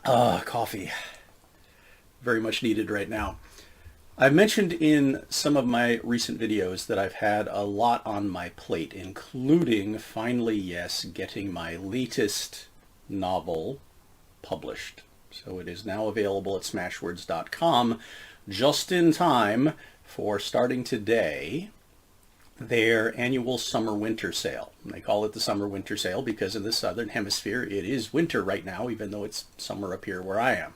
Coffee. Very much needed right now. I've mentioned in some of my recent videos that I've had a lot on my plate, including, finally, yes, getting my latest novel published. So it is now available at smashwords.com just in time for, starting today, their annual summer-winter sale. And they call it the summer-winter sale because in the southern hemisphere it is winter right now, even though it's summer up here where I am.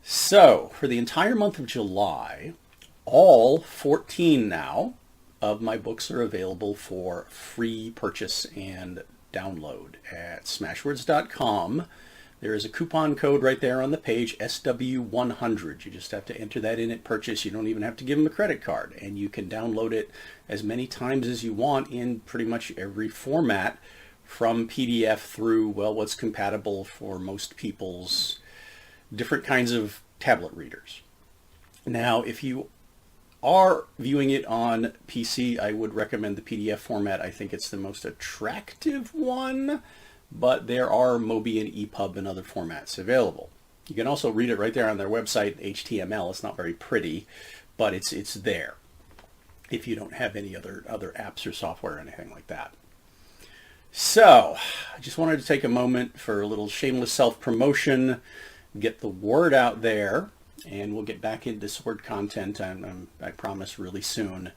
So for the entire month of July, all 14 now of my books are available for free purchase and download at smashwords.com. There is a coupon code right there on the page, SW100. You just have to enter that in at purchase. You don't even have to give them a credit card. And you can download it as many times as you want in pretty much every format, from PDF through, well, what's compatible for most people's different kinds of tablet readers. Now, if you are viewing it on PC, I would recommend the PDF format. I think it's the most attractive one. But there are Mobi and EPUB and other formats available. You can also read it right there on their website, HTML. It's not very pretty, but it's there if you don't have any other apps or software or anything like that. So I just wanted to take a moment for a little shameless self-promotion, get the word out there, and we'll get back into sword content, I promise, really soon.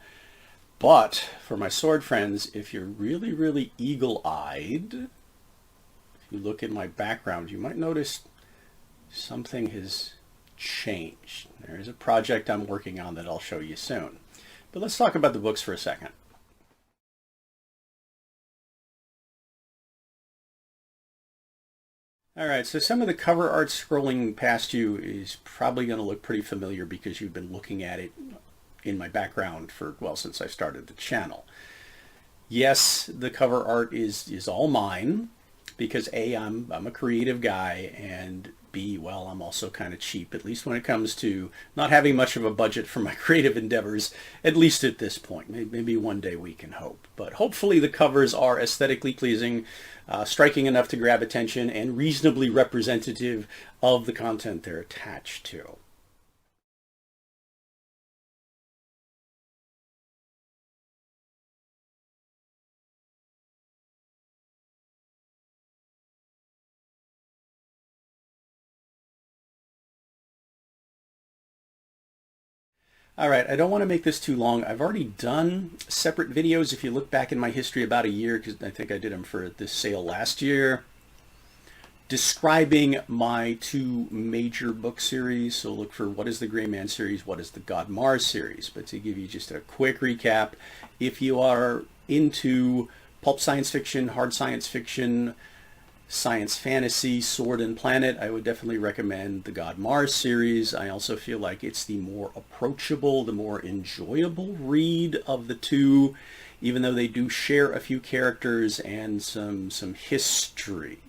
But for my sword friends, if you're really, really eagle-eyed, you look at my background, you might notice something has changed. There is a project I'm working on that I'll show you soon. But let's talk about the books for a second. All right, so some of the cover art scrolling past you is probably going to look pretty familiar because you've been looking at it in my background for, well, since I started the channel. Yes, the cover art is all mine, because A, I'm a creative guy, and B, well, I'm also kind of cheap, at least when it comes to not having much of a budget for my creative endeavors, at least at this point. Maybe one day we can hope. But hopefully the covers are aesthetically pleasing, striking enough to grab attention, and reasonably representative of the content they're attached to. All right, I don't want to make this too long. I've already done separate videos. If you look back in my history about a year, because I think I did them for this sale last year, describing my two major book series. So look for what is the Gray Man series, what is the God Mars series. But to give you just a quick recap, if you are into pulp science fiction, hard science fiction, science fantasy, Sword and Planet, I would definitely recommend the God Mars series. I also feel like it's the more approachable, the more enjoyable read of the two, even though they do share a few characters and some history.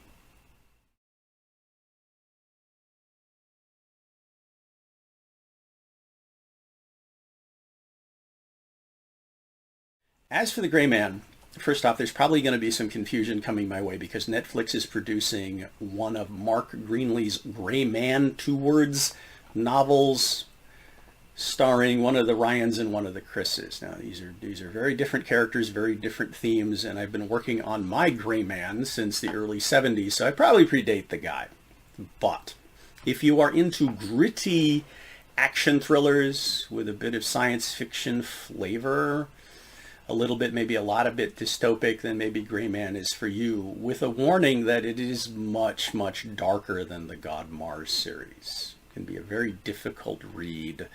As for the Gray Man, first off, there's probably going to be some confusion coming my way because Netflix is producing one of Mark Greenlee's Gray Man, two words, novels starring one of the Ryans and one of the Chris's. Now, these are very different characters, very different themes, and I've been working on my Gray Man since the early 70s, so I probably predate the guy. But if you are into gritty action thrillers with a bit of science fiction flavor, a little bit, maybe a lot of bit dystopic, then maybe Gray Man is for you, with a warning that it is much, much darker than the God Mars series. It can be a very difficult read,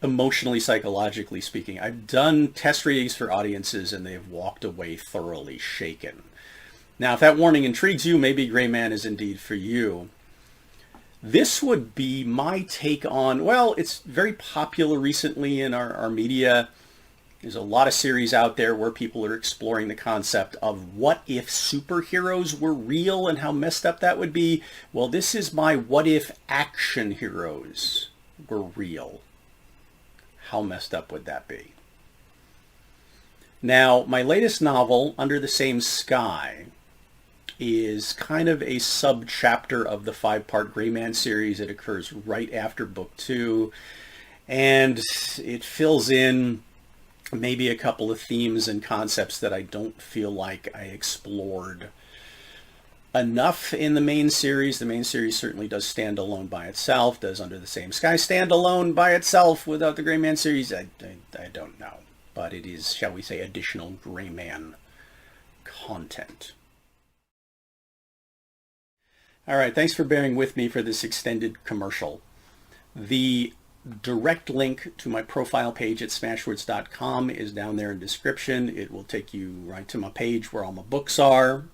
emotionally, psychologically speaking. I've done test readings for audiences and they've walked away thoroughly shaken. Now, if that warning intrigues you, maybe Gray Man is indeed for you. This would be my take on, well, it's very popular recently in our media. There's a lot of series out there where people are exploring the concept of what if superheroes were real and how messed up that would be. Well, this is my what if action heroes were real. How messed up would that be? Now, my latest novel, Under the Same Sky, is kind of a sub-chapter of the 5-part Gray Man series. It occurs right after book 2, and it fills in maybe a couple of themes and concepts that I don't feel like I explored enough in the main series. The main series certainly does stand alone by itself. Does Under the Same Sky stand alone by itself without the Gray Man series? I don't know. But it is, shall we say, additional Gray Man content. All right, thanks for bearing with me for this extended commercial. The direct link to my profile page at smashwords.com is down there in the description. It will take you right to my page where all my books are.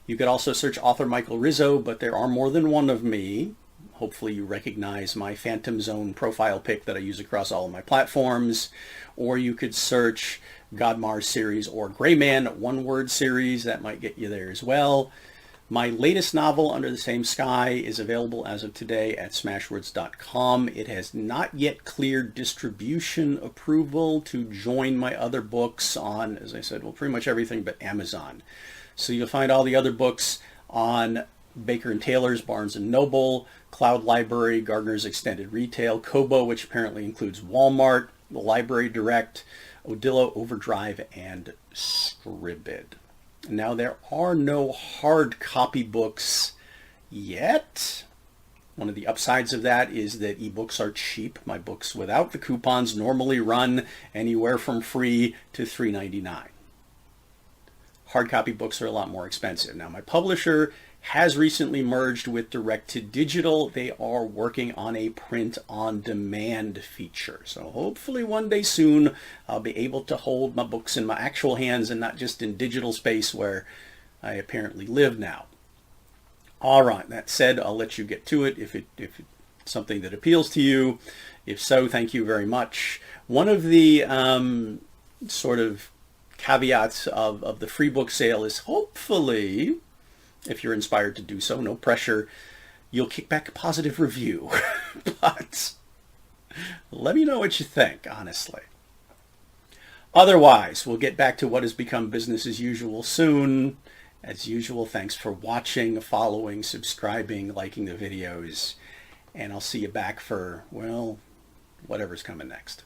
You could also search author Michael Rizzo, but there are more than one of me. Hopefully you recognize my Phantom Zone profile pic that I use across all of my platforms. Or you could search Godmar series or Gray Man one-word series. That might get you there as well. My latest novel, Under the Same Sky, is available as of today at smashwords.com. It has not yet cleared distribution approval to join my other books on, as I said, well, pretty much everything but Amazon. So you'll find all the other books on Baker & Taylor's, Barnes & Noble, Cloud Library, Gardner's Extended Retail, Kobo, which apparently includes Walmart, the Library Direct, Odillo, Overdrive, and Scribd. Now, there are no hard copy books yet. One of the upsides of that is that ebooks are cheap. My books without the coupons normally run anywhere from free to $3.99. Hard copy books are a lot more expensive. Now, my publisher has recently merged with Direct to Digital. They are working on a print-on-demand feature. So hopefully one day soon I'll be able to hold my books in my actual hands and not just in digital space where I apparently live now. All right, that said, I'll let you get to it if it's something that appeals to you. If so, thank you very much. One of the sort of caveats of the free book sale is hopefully, if you're inspired to do so, no pressure, you'll kick back a positive review. But let me know what you think, honestly. Otherwise, we'll get back to what has become business as usual soon. As usual, thanks for watching, following, subscribing, liking the videos, and I'll see you back for, well, whatever's coming next.